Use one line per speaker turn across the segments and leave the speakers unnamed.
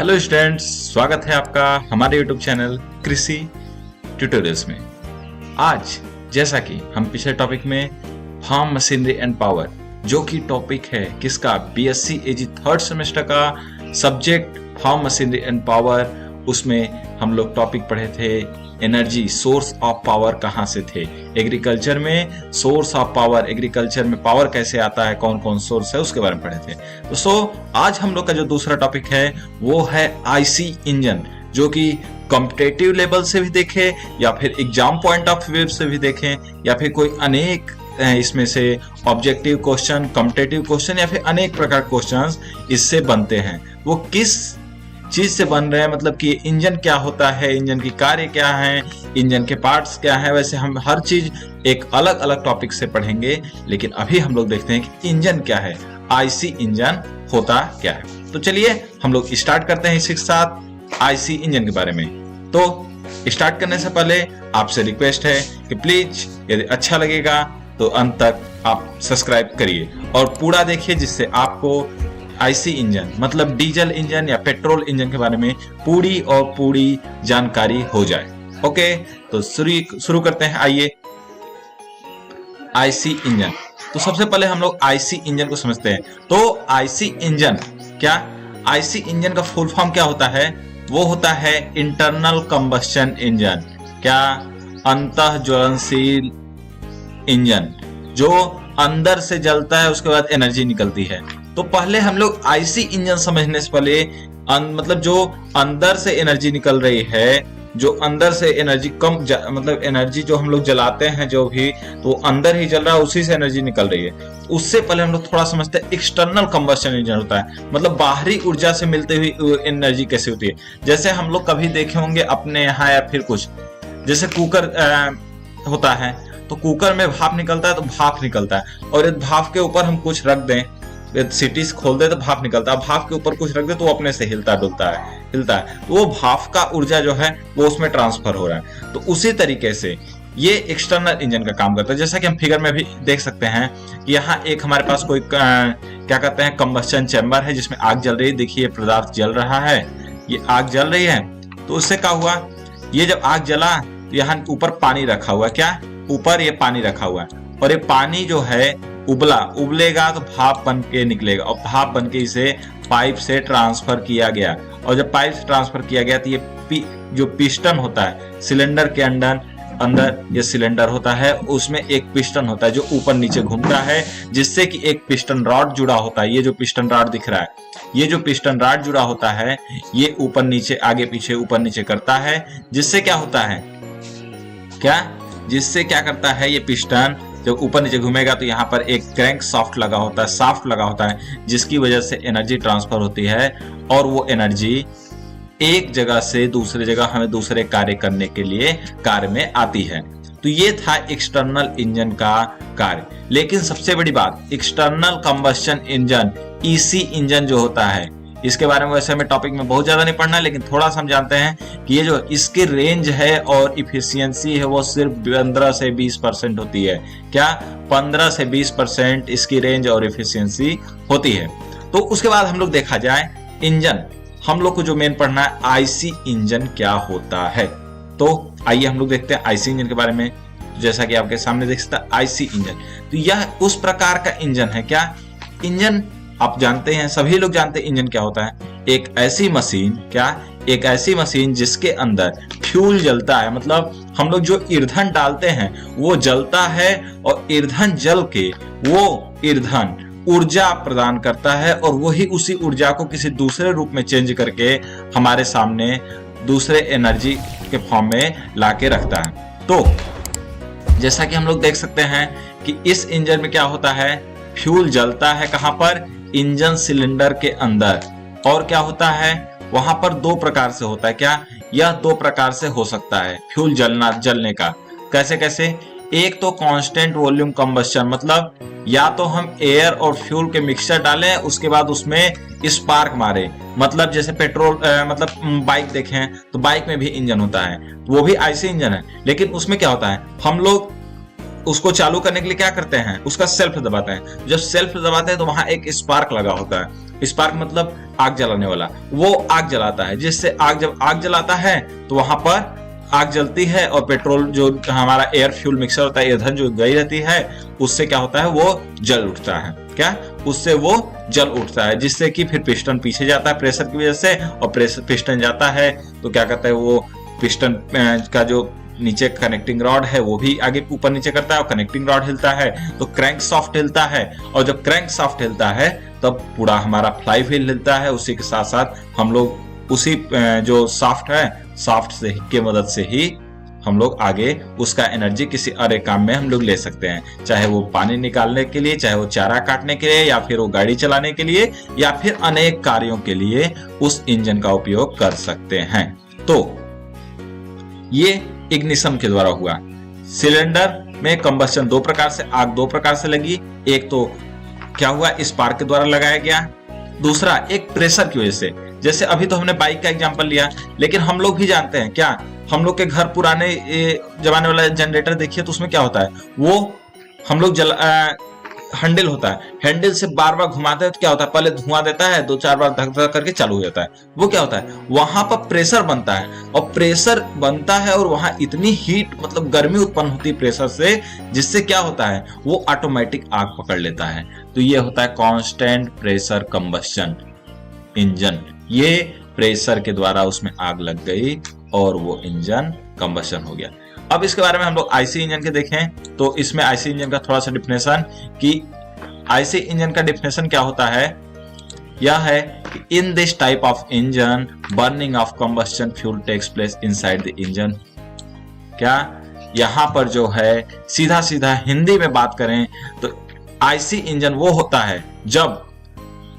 Hello students, स्वागत है आपका हमारे यूट्यूब चैनल कृषि ट्यूटोरियल्स में। आज जैसा कि हम पिछले टॉपिक में फार्म मशीनरी एंड पावर, जो कि टॉपिक है किसका, बीएससी एजी थर्ड सेमेस्टर का subject farm machinery and power, उसमें हम लोग टॉपिक पढ़े थे एनर्जी, सोर्स ऑफ पावर कहाँ से थे। एग्रीकल्चर में सोर्स ऑफ पावर, एग्रीकल्चर में पावर कैसे आता है, कौन कौन सोर्स है, उसके बारे में पढ़े थे। तो आज हम लोग का जो दूसरा टॉपिक है वो है आईसी इंजन, जो कि कॉम्पिटेटिव लेवल से भी देखे या फिर एग्जाम पॉइंट ऑफ व्यू से भी देखें या फिर कोई अनेक इसमें से ऑब्जेक्टिव क्वेश्चन, कॉम्पिटेटिव क्वेश्चन या फिर अनेक प्रकार क्वेश्चंस इससे बनते हैं। वो किस चीज से बन रहे हैं, मतलब कि इंजन क्या होता है, इंजन की कार्य क्या है, इंजन के पार्ट्स क्या है। वैसे हम हर चीज एक अलग अलग टॉपिक से पढ़ेंगे, लेकिन अभी हम लोग देखते हैं कि इंजन क्या है, आईसी इंजन होता क्या है। तो चलिए हम लोग स्टार्ट करते हैं इसी के साथ आईसी इंजन के बारे में। तो स्टार्ट करने से पहले आपसे रिक्वेस्ट है कि प्लीज यदि अच्छा लगेगा तो अंत तक आप सब्सक्राइब करिए और पूरा देखिए, जिससे आपको आईसी इंजन मतलब डीजल इंजन या पेट्रोल इंजन के बारे में पूरी जानकारी हो जाए। ओके, तो शुरू करते हैं। आइए, आईसी इंजन। तो सबसे पहले हम लोग आईसी इंजन को समझते हैं। तो आईसी इंजन क्या, आईसी इंजन का फुल फॉर्म क्या होता है? वो होता है इंटरनल कंबस्शन इंजन। क्या? अंतः ज्वलनशील इंजन, जो अंदर से जलता है, उसके बाद एनर्जी निकलती है। तो पहले हम लोग आईसी इंजन समझने से पहले मतलब जो अंदर से एनर्जी निकल रही है, जो अंदर से एनर्जी मतलब एनर्जी जो हम लोग जलाते हैं जो भी, तो अंदर ही जल रहा है, उसी से एनर्जी निकल रही है। उससे पहले हम लोग थोड़ा समझते हैं एक्सटर्नल कंबस्शन इंजन होता है, मतलब बाहरी ऊर्जा से मिलती हुई एनर्जी कैसे होती है। जैसे हम लोग कभी देखे होंगे अपने यहाँ या फिर कुछ, जैसे कुकर होता है, तो कुकर में भाप निकलता है, तो भाप निकलता है, और यदि भाप के ऊपर हम कुछ रख दें, सिटीज खोल दे तो भाप निकलता है, भाप के ऊपर कुछ रख दे तो वो अपने से हिलता है। तो वो भाप का ऊर्जा जो है वो उसमें ट्रांसफर हो रहा है। तो उसी तरीके से ये एक्सटर्नल इंजन का काम करता है। जैसा कि हम फिगर में भी देख सकते हैं कि यहाँ एक हमारे पास कोई क्या कहते हैं, कंबस्शन चैम्बर है, जिसमें आग जल रही है। देखिए पदार्थ जल रहा है, ये आग जल रही है। तो उससे क्या हुआ, ये जब आग जला तो यहाँ ऊपर पानी रखा हुआ है। क्या? ऊपर ये पानी रखा हुआ है, और ये पानी जो है उबलेगा तो भाप बन के निकलेगा, और भाप बन के इसे पाइप से ट्रांसफर किया गया। और जब पाइप से ट्रांसफर किया गया तो ये जो पिस्टन होता है सिलेंडर के अंदर ये सिलेंडर होता है, उसमें एक पिस्टन होता है जो ऊपर नीचे घूमता है, जिससे कि एक पिस्टन रॉड जुड़ा होता है। ये जो पिस्टन रॉड दिख रहा है, ये जो पिस्टन रॉड जुड़ा होता है, ये ऊपर नीचे, आगे पीछे, ऊपर नीचे करता है। जिससे क्या होता है, जिससे क्या करता है, ये पिस्टन जब ऊपर नीचे घूमेगा तो यहाँ पर एक क्रैंक शाफ्ट लगा होता है, जिसकी वजह से एनर्जी ट्रांसफर होती है, और वो एनर्जी एक जगह से दूसरे जगह हमें दूसरे कार्य करने के लिए कार्य में आती है। तो ये था एक्सटर्नल इंजन का कार्य। लेकिन सबसे बड़ी बात, external combustion engine, EC engine जो होता है, इसके बारे में वैसे हमें टॉपिक में बहुत ज्यादा नहीं पढ़ना है, लेकिन थोड़ा सा हम जानते हैं कि ये जो इसकी रेंज है और इफिशियंसी है वो सिर्फ 15 से 20% होती है। क्या? 15 से 20% इसकी रेंज और इफिशियंसी होती है। तो उसके बाद हम लोग देखा जाए इंजन, हम लोग को जो मेन पढ़ना है आईसी इंजन क्या होता है। तो आइए हम लोग देखते हैं आईसी इंजन के बारे में। जैसा कि आपके सामने देख सकते हैं आईसी इंजन, तो यह उस प्रकार का इंजन है। क्या? इंजन आप जानते हैं, सभी लोग जानते हैं इंजन क्या होता है। एक ऐसी मशीन, क्या? एक ऐसी मशीन जिसके अंदर फ्यूल जलता है, मतलब हम लोग जो ईंधन डालते हैं वो जलता है, और ईंधन जल के वो ईंधन ऊर्जा प्रदान करता है, और वही उसी ऊर्जा को किसी दूसरे रूप में चेंज करके हमारे सामने दूसरे एनर्जी के फॉर्म में लाके रखता है। तो जैसा कि हम लोग देख सकते हैं कि इस इंजन में क्या होता है, फ्यूल जलता है कहां पर, इंजन सिलेंडर के अंदर। और क्या होता है, वहां पर दो प्रकार से होता है। क्या? यह दो प्रकार से हो सकता है फ्यूल जलने का। कैसे कैसे? एक तो कांस्टेंट वॉल्यूम कंबस्शन, मतलब या तो हम एयर और फ्यूल के मिक्सचर डालें, उसके बाद उसमें स्पार्क मारे, मतलब जैसे पेट्रोल मतलब बाइक देखें तो बाइक में भी इंजन होता है, वो भी आईसी इंजन है। लेकिन उसमें क्या होता है, हम लोग उसको चालू करने के लिए क्या करते हैं, उसका सेल्फ दबाते हैं। जब सेल्फ दबाते हैं तो वहां एक स्पार्क लगा होता है, स्पार्क मतलब आग जलाने वाला, वो आग जलाता है, जिससे जब आग जलाता है तो वहां पर आग जलती है और पेट्रोल जो हमारा एयर फ्यूल मिक्सर होता है, ईंधन जो गई रहती है, उससे क्या होता है, वो जल उठता है। क्या, उससे वो जल उठता है, जिससे कि फिर पिस्टन पीछे जाता है प्रेशर की वजह से, और पिस्टन जाता है तो क्या कहता है, वो पिस्टन का जो नीचे कनेक्टिंग रॉड है वो भी आगे ऊपर नीचे करता है, और कनेक्टिंग रॉड हिलता है तो क्रैंक सॉफ्ट हिलता है, और जब क्रैंक सॉफ्ट हिलता है तब पूरा हमारा फ्लाई व्हील हिलता है। उसी के साथ साथ हम लोग उसी जो सॉफ्ट है, सॉफ्ट से की मदद से ही हम लोग आगे उसका एनर्जी किसी और एक काम में हम लोग ले सकते हैं, चाहे वो पानी निकालने के लिए, चाहे वो चारा काटने के लिए, या फिर वो गाड़ी चलाने के लिए, या फिर अनेक कार्यों के लिए उस इंजन का उपयोग कर सकते हैं। तो ये इग्निशन के द्वारा हुआ। सिलेंडर में कंबस्शन दो प्रकार से, आग दो प्रकार से लगी। एक तो क्या हुआ, स्पार्क के द्वारा लगाया गया, दूसरा एक प्रेशर की वजह से। जैसे अभी तो हमने बाइक का एग्जांपल लिया, लेकिन हम लोग भी जानते हैं, क्या हम लोग के घर पुराने जमाने वाला जनरेटर देखिए तो उसमें क्या होता है, वो हम लोग हैंडल होता है, हैंडल से बार बार घुमाते हैं तो क्या होता है, पहले धुआं देता है, 2-4 बार धक धक करके चालू हो जाता है। वो क्या होता है, वहां पर प्रेशर बनता है, और प्रेशर बनता है और वहां इतनी हीट मतलब गर्मी उत्पन्न होती है प्रेशर से, जिससे क्या होता है, वो ऑटोमेटिक आग पकड़ लेता है। तो ये होता है कांस्टेंट प्रेशर कंबस्शन इंजन। ये प्रेशर के द्वारा उसमें आग लग गई और वो इंजन कंबस्शन हो गया। अब इसके बारे में हम लोग आईसी इंजन के देखें तो इसमें आईसी इंजन का थोड़ा सा डिफिनेशन, कि आईसी इंजन का डिफिनेशन क्या होता है, यह है कि in this type of engine burning of combustion fuel takes place inside the engine. क्या यहां पर जो है सीधा सीधा हिंदी में बात करें तो आईसी इंजन वो होता है जब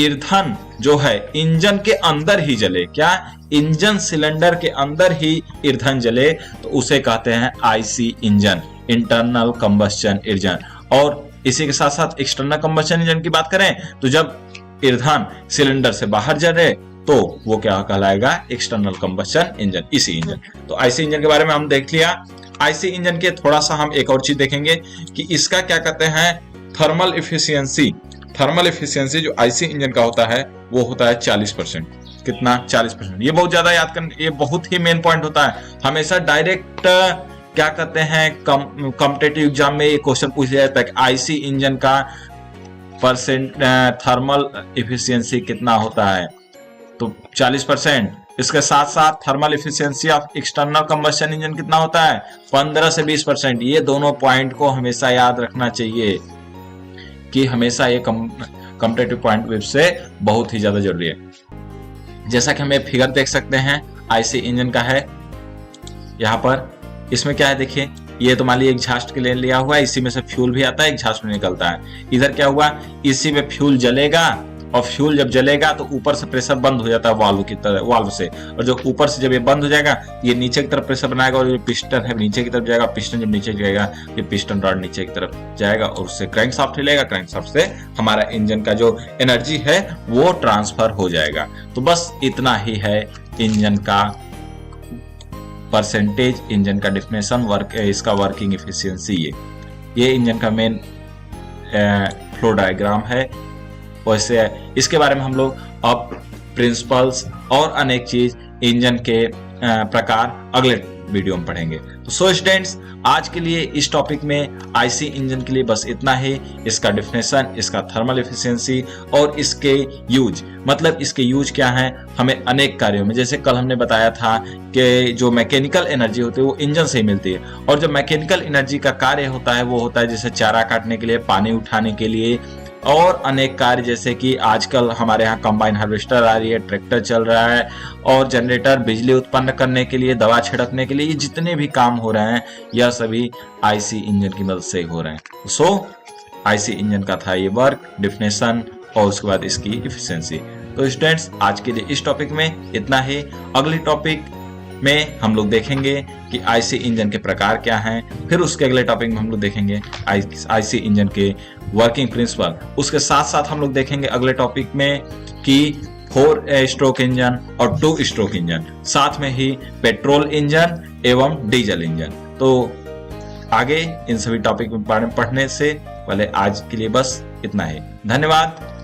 ईंधन जो है इंजन के अंदर ही जले। क्या, इंजन सिलेंडर के अंदर ही ईंधन जले तो उसे कहते हैं IC engine, internal combustion engine. और इसी के साथ साथ एक्सटर्नल कंबस्शन इंजन की बात करें तो जब ईंधन सिलेंडर से बाहर जले तो वो क्या कहलाएगा, एक्सटर्नल कंबस्शन इंजन, इसी इंजन। तो आईसी इंजन के बारे में हम देख लिया। आईसी इंजन के थोड़ा सा हम एक और चीज देखेंगे कि इसका क्या कहते हैं, थर्मल इफिशियंसी। थर्मल इफिशियंसी जो आईसी इंजन का होता है वो होता है 40%। कितना, 40%। ये बहुत ज्यादा याद करना, ये बहुत ही मेन पॉइंट होता है। हमेशा डायरेक्ट क्या कहते हैं, कॉम्पिटिटिव एग्जाम में ये क्वेश्चन पूछ लिया जाता है कि आईसी इंजन का थर्मल इफिशियंसी कितना होता है, तो 40%। इसके साथ साथ thermal efficiency of external combustion engine कितना होता है, 15 से 20%। ये दोनों पॉइंट को हमेशा याद रखना चाहिए कि हमेशा ये कॉम्पिटिटिव पॉइंट व्यू से बहुत ही ज्यादा जरूरी है। जैसा कि हमें फिगर देख सकते हैं आईसी इंजन का है यहाँ पर। इसमें क्या है देखिए, ये तो मान लीजिए एक एग्जॉस्ट के लिए लिया हुआ है, इसी में से फ्यूल भी आता है, एग्जॉस्ट में निकलता है। इधर क्या हुआ, इसी में फ्यूल जलेगा, और फ्यूल जब जलेगा तो ऊपर से प्रेशर बंद हो जाता है वाल्व की तरह, वाल्व से, और जो ऊपर से जब ये बंद हो जाएगा ये नीचे की तरफ प्रेशर बनाएगा, और जो पिस्टन है नीचे की तरफ जाएगा। पिस्टन जब नीचे जाएगा ये पिस्टन रॉड नीचे की तरफ जाएगा और उससे क्रैंकशाफ्ट हिलेगा। क्रैंकशाफ्ट से हमारा इंजन का जो एनर्जी है वो ट्रांसफर हो जाएगा। तो बस इतना ही है इंजन का परसेंटेज, इंजन का डिफिनेशन, वर्क इसका वर्किंग एफिशिएंसी। ये इंजन का मेन फ्लो डायग्राम है। वैसे इसके बारे में हम लोग अब प्रिंसिपल्स और अनेक चीज इंजन के प्रकार अगले वीडियो में पढ़ेंगे। तो सो स्टूडेंट्स, आज के लिए इस टॉपिक में आईसी इंजन के लिए बस इतना ही। इसका डिफिनेशन, इसका थर्मल एफिशिएंसी और इसके यूज, मतलब इसके यूज क्या है हमें अनेक कार्यों में। जैसे कल हमने बताया था कि जो मैकेनिकल एनर्जी होती है वो इंजन से ही मिलती है, और जो मैकेनिकल एनर्जी का कार्य होता है वो होता है जैसे चारा काटने के लिए, पानी उठाने के लिए, और अनेक कार्य, जैसे कि आजकल हमारे यहाँ कंबाइन हार्वेस्टर आ रही है, ट्रैक्टर चल रहा है, और जनरेटर बिजली उत्पन्न करने के लिए, दवा छिड़कने के लिए, ये जितने भी काम हो रहे हैं यह सभी आईसी इंजन की मदद से हो रहे हैं। सो आईसी इंजन का था ये वर्क, डिफिनेशन और उसके बाद इसकी इफिशिएंसी। तो स्टूडेंट्स, आज के लिए इस टॉपिक में इतना ही। अगले टॉपिक में हम लोग देखेंगे कि आईसी इंजन के प्रकार क्या हैं, फिर उसके अगले टॉपिक में हम लोग देखेंगे आईसी इंजन के वर्किंग प्रिंसिपल। उसके साथ साथ हम लोग देखेंगे अगले टॉपिक में कि 4 स्ट्रोक इंजन और 2 स्ट्रोक इंजन, साथ में ही पेट्रोल इंजन एवं डीजल इंजन। तो आगे इन सभी टॉपिक में पढ़ने से पहले आज के लिए बस इतना ही। धन्यवाद।